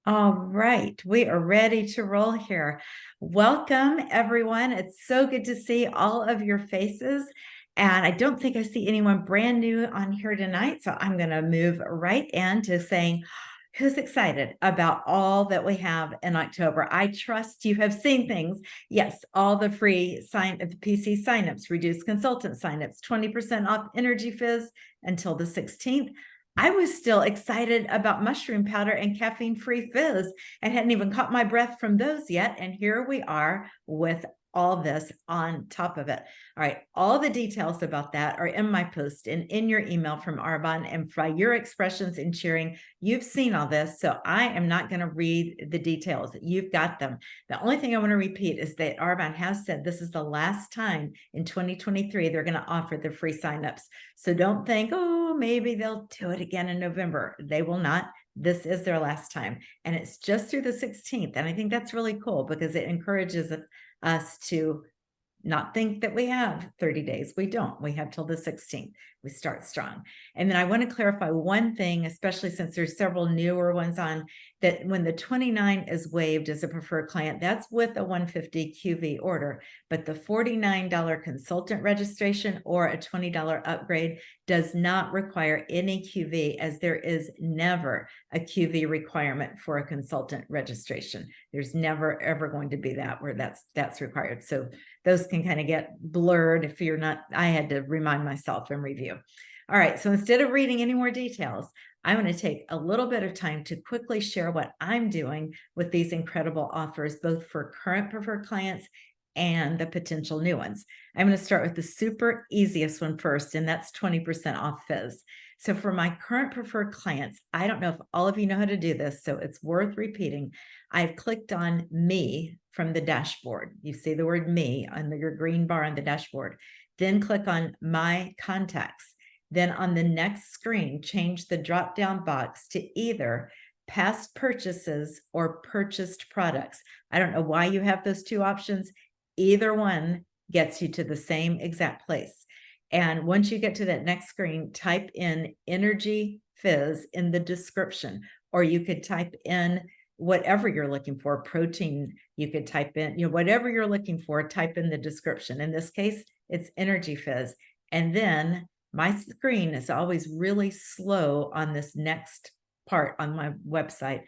All right, we are ready to roll here. Welcome, everyone. It's so good to see all of your faces. And I don't think I see anyone brand new on here tonight. So I'm going to move right into saying, who's excited about all that we have in October? I trust you have seen things. Yes, all the free PC signups, reduced consultant signups, 20% off Energy Fizz until the 16th. I was still excited about mushroom powder and caffeine-free fizz and hadn't even caught my breath from those yet. And here we are with all this on top of it. All right, all the details about that are in my post and in your email from Arbonne, and by your expressions and cheering, you've seen all this, so I am not going to read the details. You've got them. The only thing I want to repeat is that Arbonne has said this is the last time in 2023 they're going to offer the free signups. So don't think, oh, maybe they'll do it again in November. They will not. This is their last time, and it's just through the 16th. And I think that's really cool because it encourages us to not think that we have 30 days. We don't. We have till the 16th. We start strong. And then I want to clarify one thing, especially since there's several newer ones on, that when the 29 is waived as a preferred client, that's with a 150 QV order, but the $49 consultant registration or a $20 upgrade does not require any QV, as there is never a QV requirement for a consultant registration. There's never ever going to be that where that's required. So those can kind of get blurred if you're not. I had to remind myself and review. All right, so instead of reading any more details, I'm going to take a little bit of time to quickly share what I'm doing with these incredible offers, both for current preferred clients and the potential new ones. I'm going to start with the super easiest one first, and that's 20% off Fizz. So for my current preferred clients, I don't know if all of you know how to do this, so it's worth repeating. I've clicked on Me from the dashboard. You see the word Me on your green bar on the dashboard. Then click on My Contacts. Then on the next screen, change the drop-down box to either past purchases or purchased products. I don't know why you have those two options. Either one gets you to the same exact place. And once you get to that next screen, type in Energy Fizz in the description, or you could type in whatever you're looking for, protein, you could type in, whatever you're looking for, type in the description. In this case, it's Energy Fizz. And then my screen is always really slow on this next part on my website.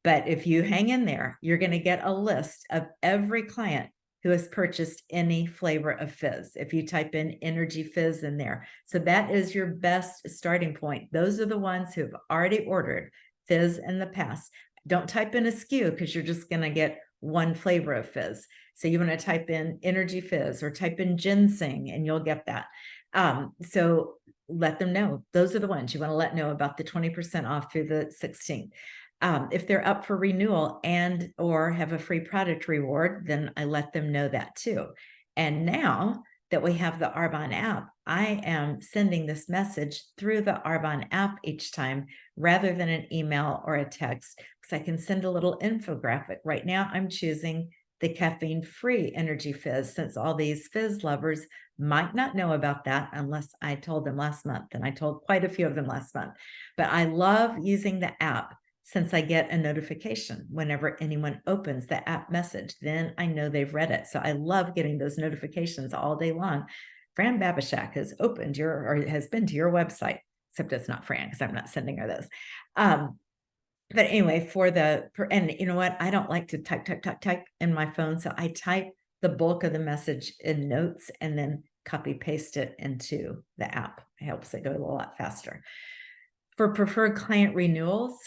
But if you hang in there, you're going to get a list of every client who has purchased any flavor of Fizz, if you type in Energy Fizz in there. So that is your best starting point. Those are the ones who have already ordered Fizz in the past. Don't type in a SKU because you're just going to get one flavor of Fizz. So you want to type in Energy Fizz or type in ginseng and you'll get that. So let them know. Those are the ones you want to let know about the 20% off through the 16th. If they're up for renewal and or have a free product reward, then I let them know that too. And now that we have the Arbonne app, I am sending this message through the Arbonne app each time rather than an email or a text, because I can send a little infographic. Right now, I'm choosing the caffeine-free Energy Fizz, since all these Fizz lovers might not know about that unless I told them last month, and I told quite a few of them last month. But I love using the app, since I get a notification whenever anyone opens the app message. Then I know they've read it. So I love getting those notifications all day long. Fran Babishak has opened has been to your website, except it's not Fran because I'm not sending her those. But anyway, and you know what? I don't like to type in my phone. So I type the bulk of the message in notes and then copy paste it into the app. It helps it go a lot faster. For preferred client renewals,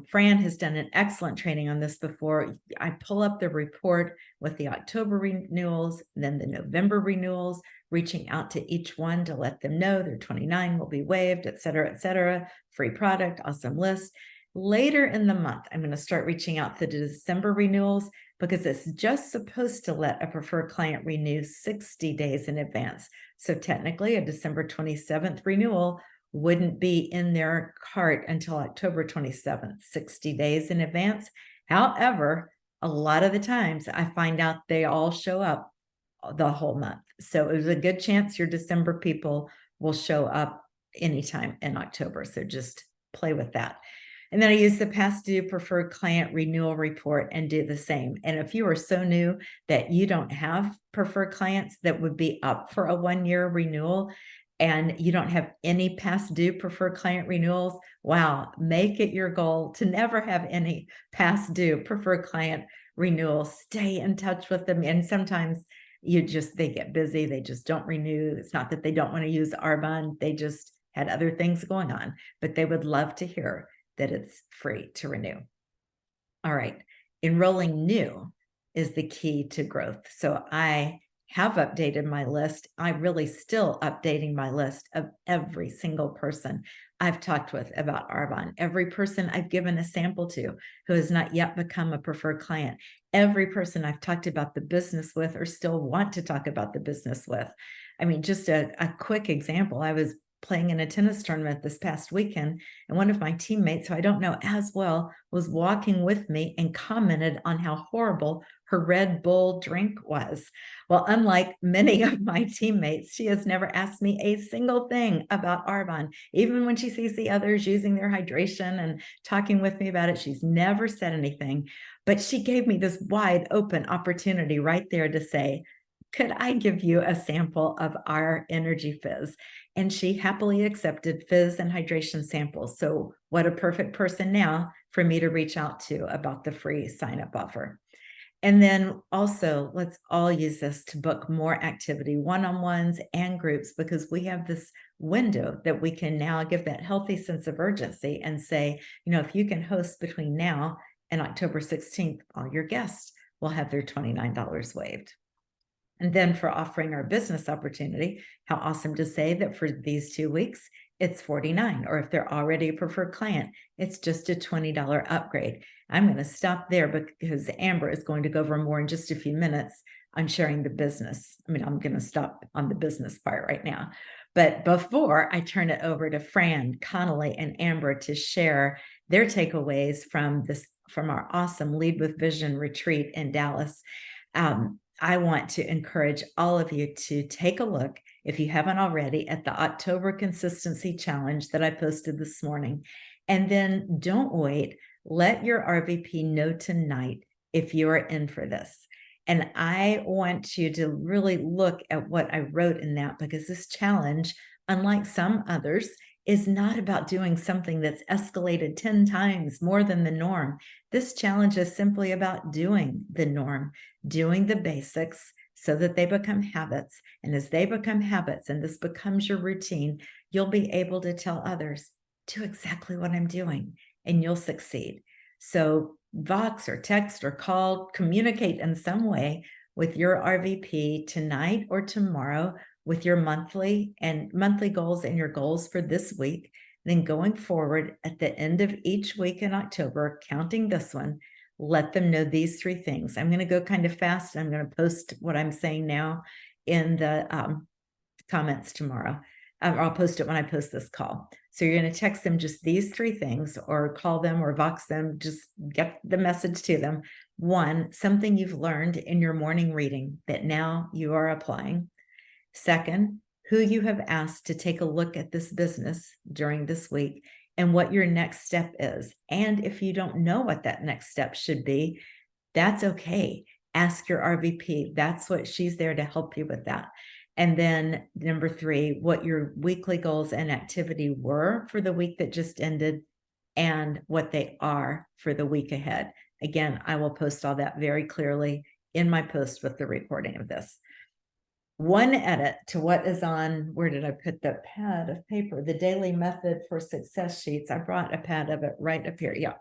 Fran has done an excellent training on this before. I pull up the report with the October renewals, then the November renewals, reaching out to each one to let them know their 29 will be waived, et cetera, free product, awesome list. Later in the month, I'm going to start reaching out to the December renewals because it's just supposed to let a preferred client renew 60 days in advance. So technically, a December 27th renewal wouldn't be in their cart until October 27th, 60 days in advance. However, a lot of the times I find out they all show up the whole month. So there's a good chance your December people will show up anytime in October. So just play with that. And then I use the past due preferred client renewal report and do the same. And if you are so new that you don't have preferred clients that would be up for a 1-year renewal, and you don't have any past due preferred client renewals, wow, make it your goal to never have any past due preferred client renewals. Stay in touch with them. And sometimes they get busy. They just don't renew. It's not that they don't want to use Arbonne. They just had other things going on, but they would love to hear that it's free to renew. All right. Enrolling new is the key to growth. So I have updated my list. I'm really still updating my list of every single person I've talked with about Arbonne, every person I've given a sample to who has not yet become a preferred client, every person I've talked about the business with or still want to talk about the business with. I mean, just a quick example. I was playing in a tennis tournament this past weekend, and one of my teammates, who I don't know as well, was walking with me and commented on how horrible her Red Bull drink was. Well, unlike many of my teammates, she has never asked me a single thing about Arbonne. Even when she sees the others using their hydration and talking with me about it, she's never said anything. But she gave me this wide open opportunity right there to say, could I give you a sample of our Energy Fizz? And she happily accepted fizz and hydration samples. So what a perfect person now for me to reach out to about the free sign-up offer. And then also, let's all use this to book more activity, one-on-ones and groups, because we have this window that we can now give that healthy sense of urgency and say, if you can host between now and October 16th, all your guests will have their $29 waived. And then for offering our business opportunity, how awesome to say that for these 2 weeks, it's $49. Or if they're already a preferred client, it's just a $20 upgrade. I'm going to stop there because Amber is going to go over more in just a few minutes on sharing the business. I mean, I'm going to stop on the business part right now. But before I turn it over to Fran, Connolly, and Amber to share their takeaways from our awesome Lead with Vision retreat in Dallas, I want to encourage all of you to take a look, if you haven't already, at the October Consistency Challenge that I posted this morning. And then don't wait. Let your RVP know tonight if you are in for this. And I want you to really look at what I wrote in that, because this challenge, unlike some others, is not about doing something that's escalated 10 times more than the norm. This challenge is simply about doing the norm, doing the basics so that they become habits. And as they become habits and this becomes your routine, you'll be able to tell others, do exactly what I'm doing, and you'll succeed. So Vox or text or call, communicate in some way with your RVP tonight or tomorrow with your monthly goals and your goals for this week. Then going forward at the end of each week in October, counting this one, let them know these 3 things. I'm going to go kind of fast. I'm going to post what I'm saying now in the comments tomorrow. I'll post it when I post this call. So you're going to text them just these 3 things, or call them or Vox them, just get the message to them. 1, something you've learned in your morning reading that now you are applying. 2nd, who you have asked to take a look at this business during this week and what your next step is. And if you don't know what that next step should be, that's okay. Ask your RVP. That's what she's there to help you with that. And then number 3, what your weekly goals and activity were for the week that just ended and what they are for the week ahead. Again, I will post all that very clearly in my post with the recording of this. One edit to what is on, where did I put the pad of paper? The daily method for success sheets. I brought a pad of it right up here. Yeah.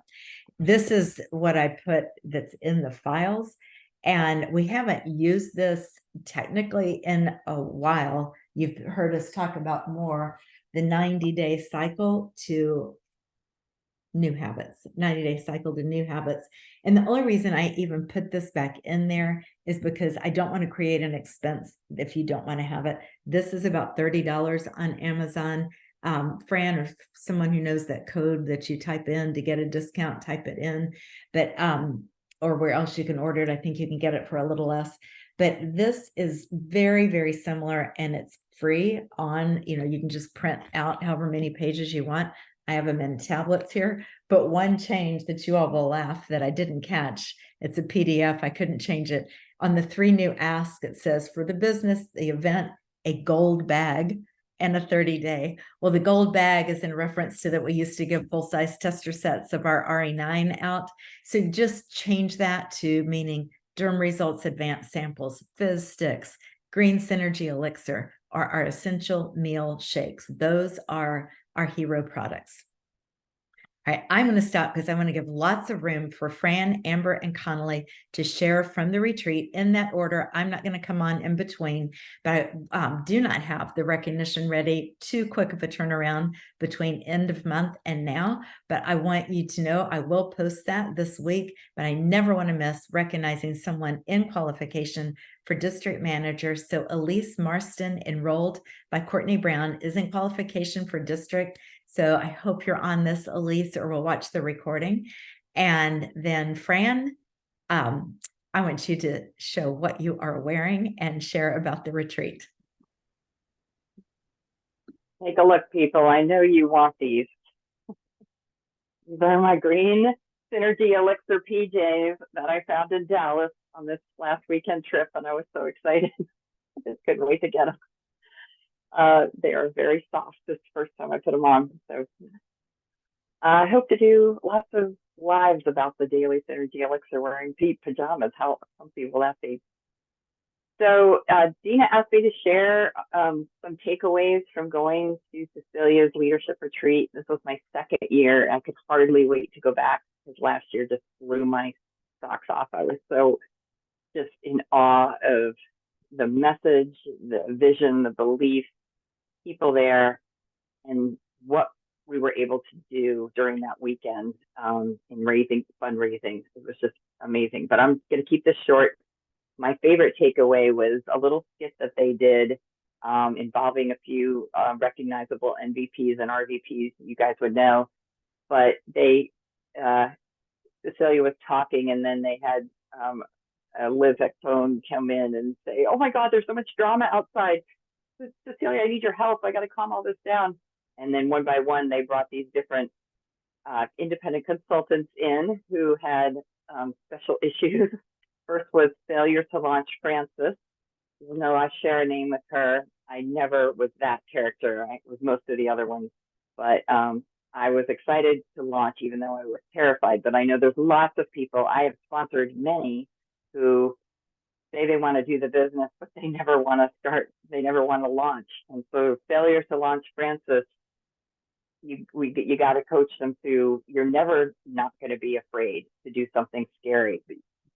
This is what I put that's in the files. And we haven't used this technically in a while. You've heard us talk about more the 90-day cycle to new habits, 90-day cycle to new habits. And the only reason I even put this back in there is because I don't want to create an expense if you don't want to have it. This is about $30 on Amazon. Fran, or someone who knows that code that you type in to get a discount, type it in. But or where else you can order it. I think you can get it for a little less. But this is very, very similar, and it's free on, you can just print out however many pages you want. I have them in tablets here, but one change that you all will laugh that I didn't catch, it's a PDF, I couldn't change it. On the 3 new asks, it says for the business, the event, a gold bag and a 30-day. Well, the gold bag is in reference to that we used to give full-size tester sets of our RE9 out. So just change that to meaning Derm Results Advanced Samples, Fizz Sticks, Green Synergy Elixir, or our essential meal shakes. Those are our hero products. All right, I'm going to stop because I want to give lots of room for Fran, Amber, and Connolly to share from the retreat in that order. I'm not going to come on in between, but I do not have the recognition ready. Too quick of a turnaround between end of month and now, but I want you to know I will post that this week, but I never want to miss recognizing someone in qualification for district manager. So Elise Marston, enrolled by Courtney Brown, is in qualification for district. So I hope you're on this, Elise, or we'll watch the recording. And then Fran, I want you to show what you are wearing and share about the retreat. Take a look, people. I know you want these. These are my green Synergy Elixir PJs that I found in Dallas on this last weekend trip, and I was so excited. I just couldn't wait to get them. They are very soft. This first time I put them on. So I hope to do lots of lives about the daily Synergy Elixir wearing pajamas. How comfy will that be? So Dina asked me to share some takeaways from going to Cecilia's leadership retreat. This was my 2nd year. I could hardly wait to go back because last year just blew my socks off. I was so just in awe of the message, the vision, the belief, people there, and what we were able to do during that weekend in fundraising. It was just amazing. But I'm going to keep this short. My favorite takeaway was a little skit that they did involving a few recognizable MVPs and RVPs you guys would know. But Cecilia was talking, and then they had Liz Exone come in and say, "Oh my God, there's so much drama outside. Cecilia, I need your help. I got to calm all this down." And then one by one, they brought these different independent consultants in who had special issues. First was failure to launch Frances. Even though I share a name with her, I never was that character. I was most of the other ones. But I was excited to launch, even though I was terrified. But I know there's lots of people. I have sponsored many who say they want to do the business, but they never want to start. They never want to launch. And so failure to launch Frances, you got to coach them through. You're never not going to be afraid to do something scary.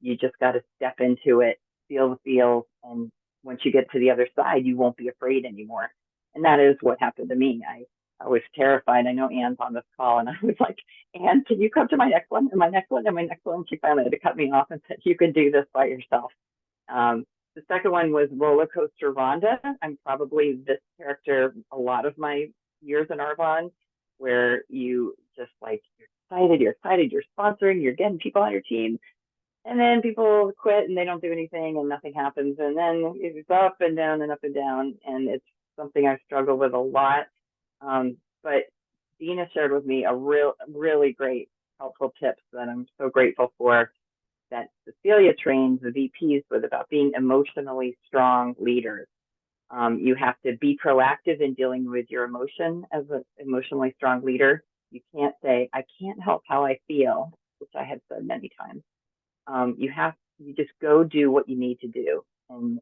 You just got to step into it, feel the feels, and once you get to the other side, you won't be afraid anymore. And that is what happened to me. I was terrified. I know Anne's on this call, and I was like, "Anne, can you come to my next one? And my next one, and my next one." She finally had to cut me off and said, "You can do this by yourself." The second one was Roller Coaster Rhonda. I'm probably this character a lot of my years in Arbonne, where you just like, you're excited, you're sponsoring, you're getting people on your team. And then people quit and they don't do anything and nothing happens. And then it's up and down and up and down. And it's something I struggle with a lot. But Dina shared with me a really great, helpful tips that I'm so grateful for, that Cecilia trains the VPs with, about being emotionally strong leaders. You have to be proactive in dealing with your emotion as an emotionally strong leader. You can't say, "I can't help how I feel," which I have said many times. You just go do what you need to do, and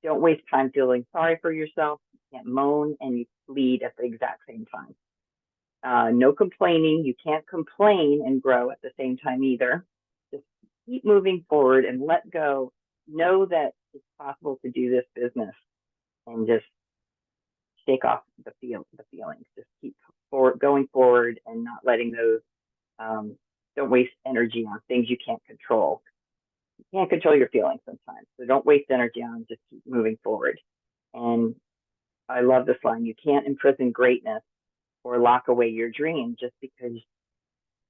don't waste time feeling sorry for yourself. You can't moan and you lead at the exact same time. No complaining. You can't complain and grow at the same time either. Just keep moving forward and let go. Know that it's possible to do this business, and just shake off the feelings. Just keep going forward and not letting those. Don't waste energy on things you can't control. You can't control your feelings sometimes, so don't waste energy on them. Just keep moving forward. And I love this line: "You can't imprison greatness or lock away your dream just because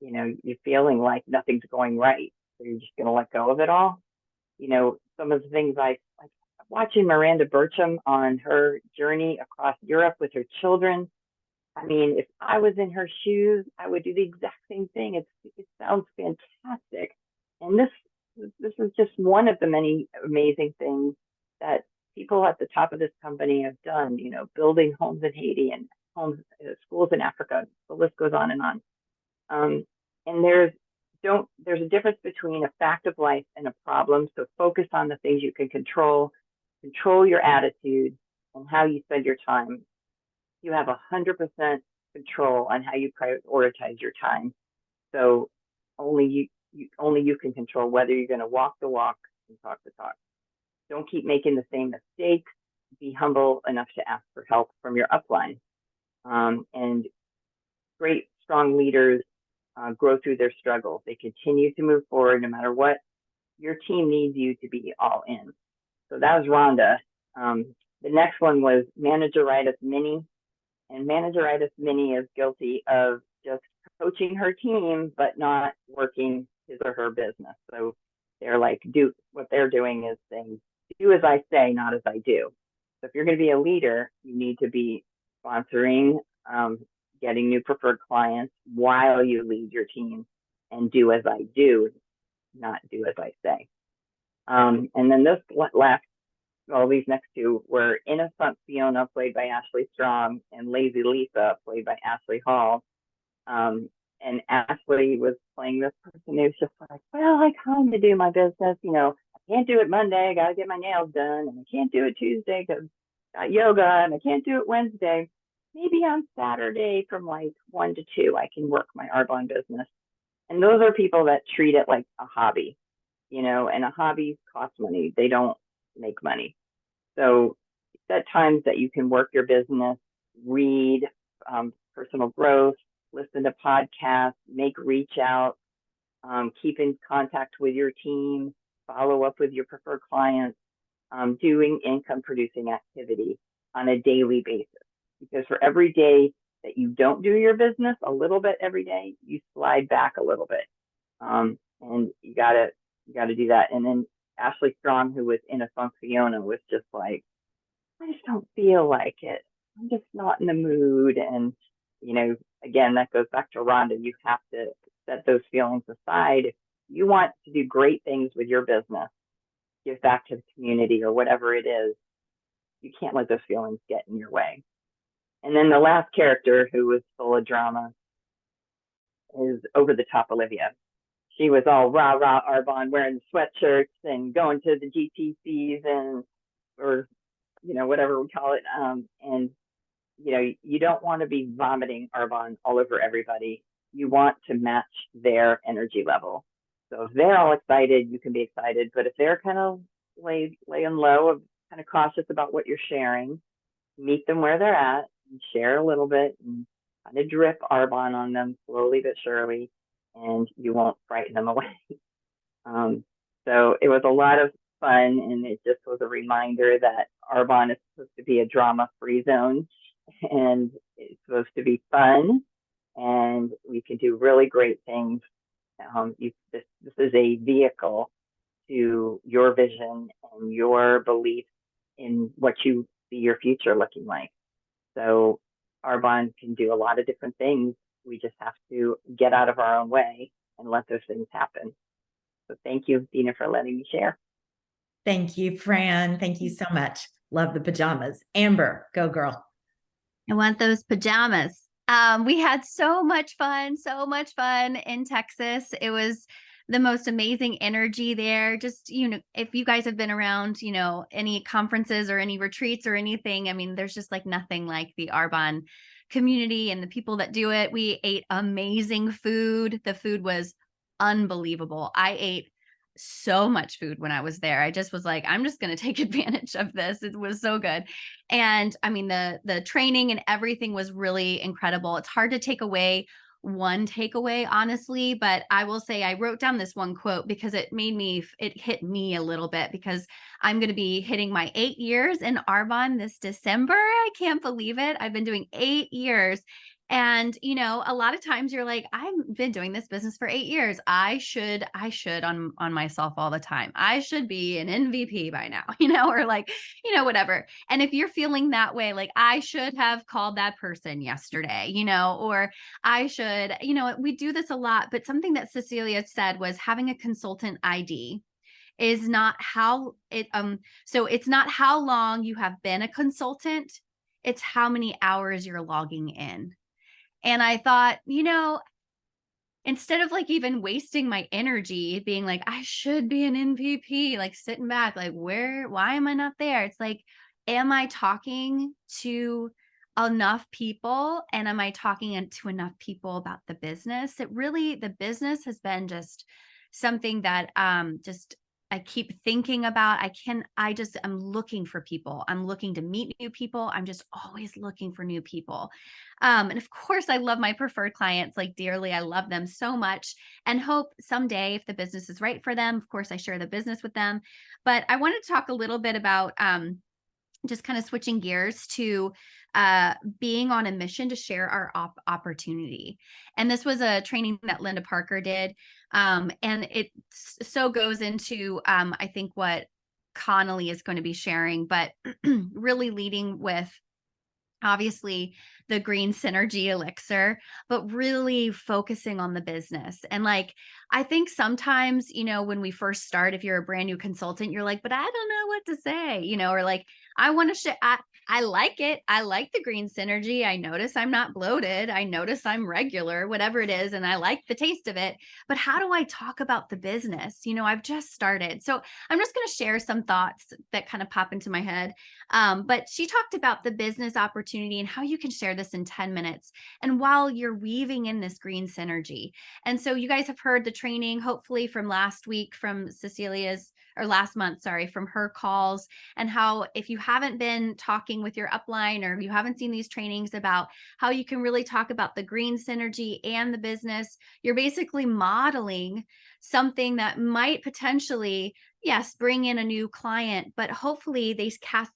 you're feeling like nothing's going right. So you're just going to let go of it all." Some of the things I like watching Miranda Burcham on her journey across Europe with her children. I mean, if I was in her shoes, I would do the exact same thing. It sounds fantastic. And this is just one of the many amazing things that people at the top of this company have done, you know, building homes in Haiti and homes, schools in Africa. The list goes on and on. And there's a difference between a fact of life and a problem. So focus on the things you can control your attitude and how you spend your time. You have 100% control on how you prioritize your time. So only you can control whether you're going to walk the walk and talk the talk. Don't keep making the same mistakes. Be humble enough to ask for help from your upline. And great, strong leaders grow through their struggles. They continue to move forward no matter what. Your team needs you to be all in. So that was Rhonda. The next one was Manageritis Mini. And Manageritis Mini is guilty of just coaching her team, but not working his or her business. So they're like, what they're doing is saying, do as I say, not as I do. So if you're going to be a leader, you need to be sponsoring, getting new preferred clients while you lead your team, and do as I do, not do as I say. And then these next two were Innocent Fiona, played by Ashley Strong, and Lazy Lisa, played by Ashley Hall. And Ashley was playing this person who's just like, well, I kind of do my business. You know, I can't do it Monday. I got to get my nails done. And I can't do it Tuesday because I got yoga. And I can't do it Wednesday. Maybe on Saturday from like 1 to 2, I can work my Arbonne business. And those are people that treat it like a hobby, you know, and a hobby costs money. They don't make money. So set times that you can work your business, read personal growth, listen to podcasts, make reach out, keep in contact with your team, follow up with your preferred clients, doing income producing activity on a daily basis. Because for every day that you don't do your business a little bit every day, you slide back a little bit. And you gotta do that. And then Ashley Strong, who was in a funk Fiona, was just like, I just don't feel like it. I'm just not in the mood. And, you know, again, that goes back to Rhonda. You have to set those feelings aside. If you want to do great things with your business, give back to the community or whatever it is, you can't let those feelings get in your way. And then the last character, who was full of drama, is Over the Top Olivia. She was all rah rah Arbonne, wearing sweatshirts and going to the GTCs or you know, whatever we call it. And you know, you don't want to be vomiting Arbonne all over everybody. You want to match their energy level. So if they're all excited, you can be excited. But if they're kind of laying low, kind of cautious about what you're sharing, meet them where they're at and share a little bit and kind of drip Arbonne on them slowly but surely, and you won't frighten them away. So it was a lot of fun, and it just was a reminder that Arbonne is supposed to be a drama-free zone, and it's supposed to be fun, and we can do really great things. This is a vehicle to your vision and your belief in what you see your future looking like. So Arbonne can do a lot of different things. We just have to get out of our own way and let those things happen. So thank you, Dina, for letting me share. Thank you, Fran. Thank you so much. Love the pajamas. Amber, go girl. I want those pajamas. We had so much fun in Texas. It was the most amazing energy there. Just, you know, if you guys have been around, you know, any conferences or any retreats or anything, I mean, there's just like nothing like the Arbonne community and the people that do it. We ate amazing food. The food was unbelievable. I ate so much food when I was there. I just was like, I'm just going to take advantage of this. It was so good. And I mean, the training and everything was really incredible. It's hard to take away one takeaway, honestly, but I will say I wrote down this one quote because it hit me a little bit, because I'm going to be hitting my 8 years in Arbonne this December. I can't believe it. I've been doing 8 years. And, you know, a lot of times you're like, I've been doing this business for 8 years. I should on myself all the time. I should be an MVP by now, you know, or like, you know, whatever. And if you're feeling that way, like I should have called that person yesterday, you know, or I should, you know, we do this a lot, but something that Cecilia said was having a consultant ID is not how it, so it's not how long you have been a consultant, it's how many hours you're logging in. And I thought, you know, instead of like even wasting my energy being like, I should be an MVP, like sitting back, like, why am I not there? It's like, am I talking to enough people? And am I talking to enough people about the business? The business has been just something that just I keep thinking about. I'm looking for people. I'm looking to meet new people. I'm just always looking for new people. And of course, I love my preferred clients like dearly. I love them so much and hope someday if the business is right for them, of course, I share the business with them. But I want to talk a little bit about just kind of switching gears to being on a mission to share our opportunity. And this was a training that Linda Parker did. And it so goes into, I think, what Connolly is going to be sharing, but really leading with obviously the green synergy elixir, but really focusing on the business. And like, I think sometimes, you know, when we first start, if you're a brand new consultant, you're like, but I don't know what to say, you know, or like, I want to share. I like it. I like the green synergy. I notice I'm not bloated. I notice I'm regular, whatever it is. And I like the taste of it. But how do I talk about the business? You know, I've just started. So I'm just going to share some thoughts that kind of pop into my head. But she talked about the business opportunity and how you can share this in 10 minutes. And while you're weaving in this green synergy. And so you guys have heard the training, hopefully from last week from Cecilia's, or last month, sorry, from her calls, and how if you haven't been talking with your upline or you haven't seen these trainings about how you can really talk about the green synergy and the business, you're basically modeling something that might potentially, yes, bring in a new client, but hopefully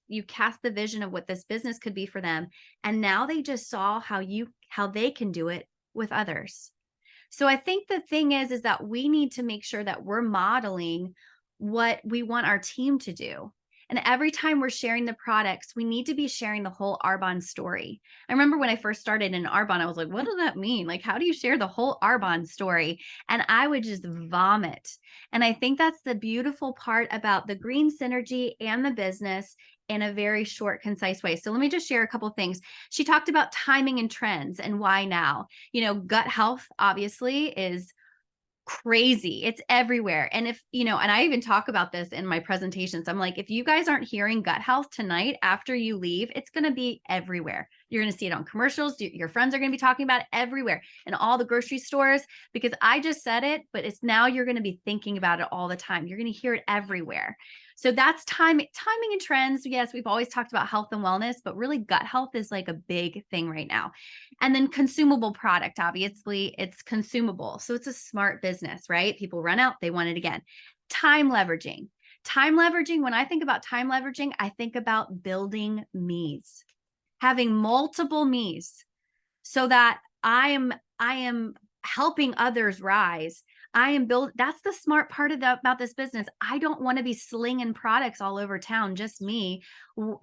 you cast the vision of what this business could be for them. And now they just saw how they can do it with others. So I think the thing is that we need to make sure that we're modeling what we want our team to do. And every time we're sharing the products, we need to be sharing the whole Arbonne story. I remember when I first started in Arbonne, I was like, what does that mean? Like, how do you share the whole Arbonne story? And I would just vomit. And I think that's the beautiful part about the green synergy and the business in a very short, concise way. So let me just share a couple of things. She talked about timing and trends and why now. You know, gut health obviously is crazy. It's everywhere. And if, you know, and I even talk about this in my presentations. I'm like, if you guys aren't hearing gut health tonight after you leave, it's going to be everywhere. You're going to see it on commercials. Your friends are going to be talking about it everywhere in all the grocery stores, because I just said it, but it's now you're going to be thinking about it all the time. You're going to hear it everywhere. So that's timing and trends. Yes, we've always talked about health and wellness, but really gut health is like a big thing right now. And then consumable product, obviously it's consumable. So it's a smart business, right? People run out, they want it again. Time leveraging. When I think about time leveraging, I think about building me's, having multiple me's so that I am helping others rise. That's the smart part about this business. I don't want to be slinging products all over town, just me,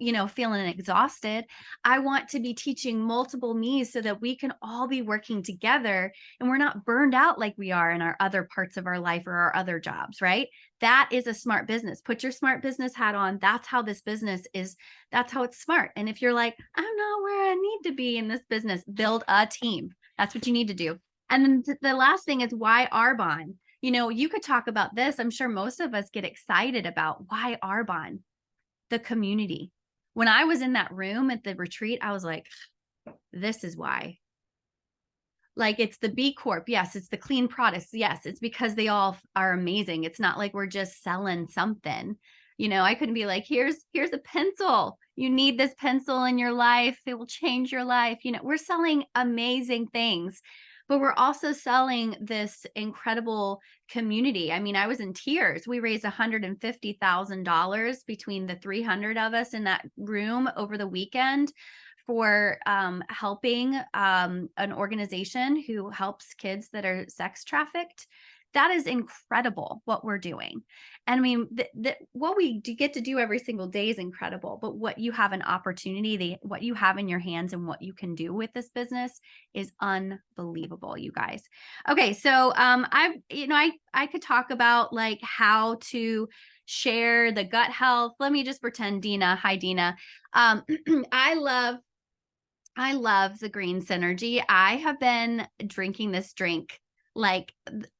you know, feeling exhausted. I want to be teaching multiple me's so that we can all be working together and we're not burned out like we are in our other parts of our life or our other jobs, right? That is a smart business. Put your smart business hat on. That's how this business is. That's how it's smart. And if you're like, I'm not where I need to be in this business, build a team. That's what you need to do. And then the last thing is why Arbonne. You know, you could talk about this. I'm sure most of us get excited about why Arbonne, the community. When I was in that room at the retreat, I was like, this is why. Like, it's the B Corp. Yes, it's the clean products. Yes, it's because they all are amazing. It's not like we're just selling something. You know, I couldn't be like, here's a pencil. You need this pencil in your life. It will change your life. You know, we're selling amazing things, but we're also selling this incredible community. I mean, I was in tears. We raised $150,000 between the 300 of us in that room over the weekend for helping an organization who helps kids that are sex trafficked. That is incredible what we're doing. And I mean, what we get to do every single day is incredible, but what you have an opportunity, what you have in your hands and what you can do with this business is unbelievable, you guys. Okay. So I could talk about like how to share the gut health. Let me just pretend Dina. Hi, Dina. I love the green synergy. I have been drinking this drink. Like,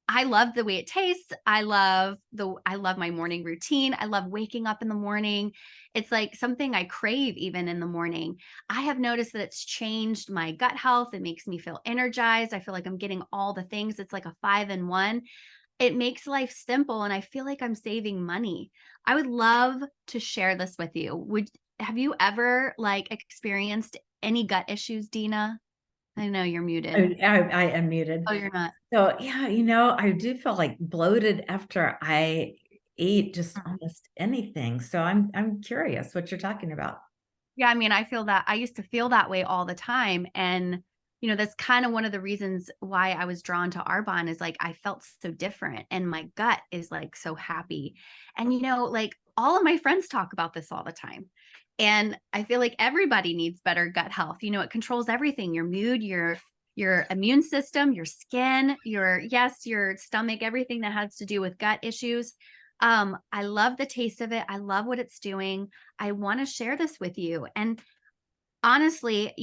I love the way it tastes. I love my morning routine. I love waking up in the morning. It's like something I crave even in the morning. I have noticed that it's changed my gut health. It makes me feel energized. I feel like I'm getting all the things. It's like a 5-in-1. It makes life simple and I feel like I'm saving money. I would love to share this with you. Have you ever like experienced any gut issues, Dina? I know you're muted. I am muted. Oh, you're not. So yeah, I do feel like bloated after I eat just almost anything. So I'm curious what you're talking about. Yeah, I mean, I feel that I used to feel that way all the time. And, that's kind of one of the reasons why I was drawn to Arbonne is like I felt so different and my gut is like so happy. And, like all of my friends talk about this all the time. And I feel like everybody needs better gut health. It controls everything, your mood, your immune system, your skin, your stomach, everything that has to do with gut issues. I love the taste of it. I love what it's doing. I want to share this with you. And honestly,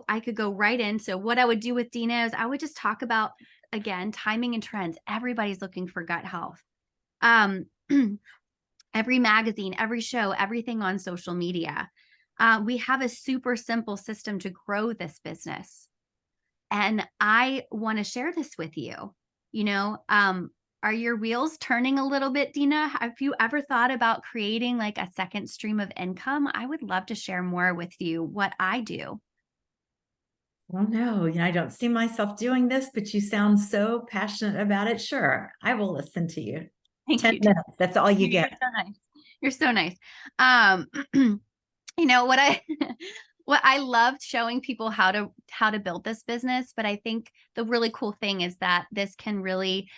I could go right in. So what I would do with Dina is I would just talk about, again, timing and trends. Everybody's looking for gut health. Every magazine, every show, everything on social media. We have a super simple system to grow this business. And I want to share this with you. Are your wheels turning a little bit, Dina? Have you ever thought about creating like a second stream of income? I would love to share more with you what I do. Well, no, I don't see myself doing this, but you sound so passionate about it. Sure, I will listen to you. Thank 10 you. minutes. That's all you get. You're so nice. What I loved showing people how to build this business, but I think the really cool thing is that this can really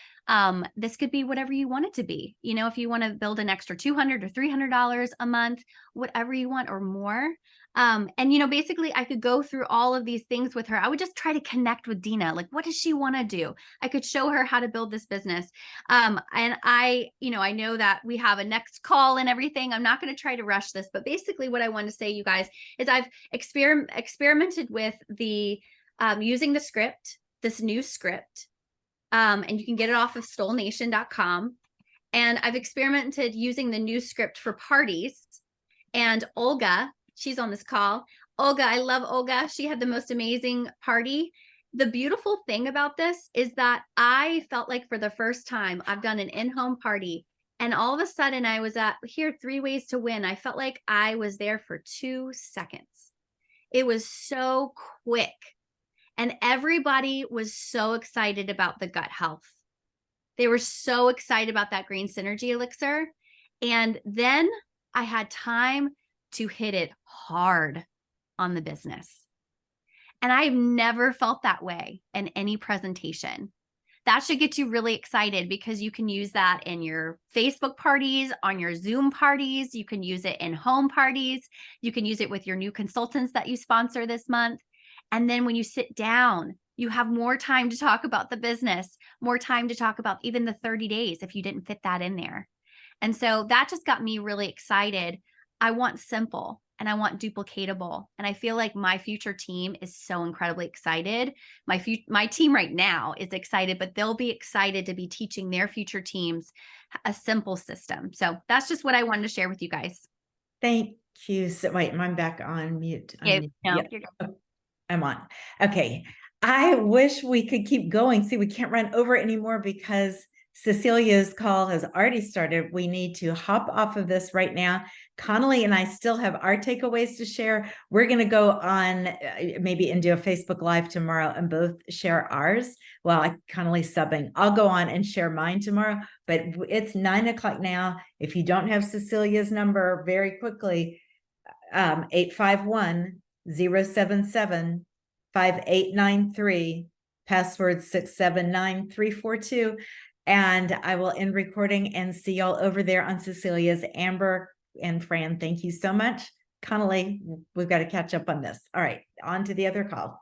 this could be whatever you want it to be. If you want to build an extra $200 or $300 a month, whatever you want or more. And basically I could go through all of these things with her. I would just try to connect with Dina. Like, what does she want to do? I could show her how to build this business. And I know that we have a next call and everything. I'm not going to try to rush this, but basically what I want to say, you guys, is I've experimented with the using the script, this new script. And you can get it off of StoleNation.com. And I've experimented using the new script for parties. And Olga, she's on this call. Olga, I love Olga. She had the most amazing party. The beautiful thing about this is that I felt like for the first time, I've done an in-home party. And all of a sudden I was at 3 ways to win. I felt like I was there for 2 seconds. It was so quick. And everybody was so excited about the gut health. They were so excited about that green synergy elixir. And then I had time to hit it hard on the business. And I've never felt that way in any presentation. That should get you really excited because you can use that in your Facebook parties, on your Zoom parties. You can use it in home parties. You can use it with your new consultants that you sponsor this month. And then when you sit down, you have more time to talk about the business, more time to talk about even the 30 days if you didn't fit that in there. And so that just got me really excited. I want simple and I want duplicatable. And I feel like my future team is so incredibly excited. My team right now is excited, but they'll be excited to be teaching their future teams a simple system. So that's just what I wanted to share with you guys. Thank you. So wait, I'm back on mute. Yeah, no, you're good. I'm on. Okay. I wish we could keep going. See, we can't run over anymore because Cecilia's call has already started. We need to hop off of this right now. Connolly and I still have our takeaways to share. We're going to go on maybe and do a Facebook Live tomorrow and both share ours. Well, Connolly's subbing. I'll go on and share mine tomorrow, but it's 9 o'clock now. If you don't have Cecilia's number, very quickly, 851 077-5893, password 679342. And I will end recording and see y'all over there on Cecilia's. Amber and Fran, thank you so much. Connolly, we've got to catch up on this. All right, on to the other call.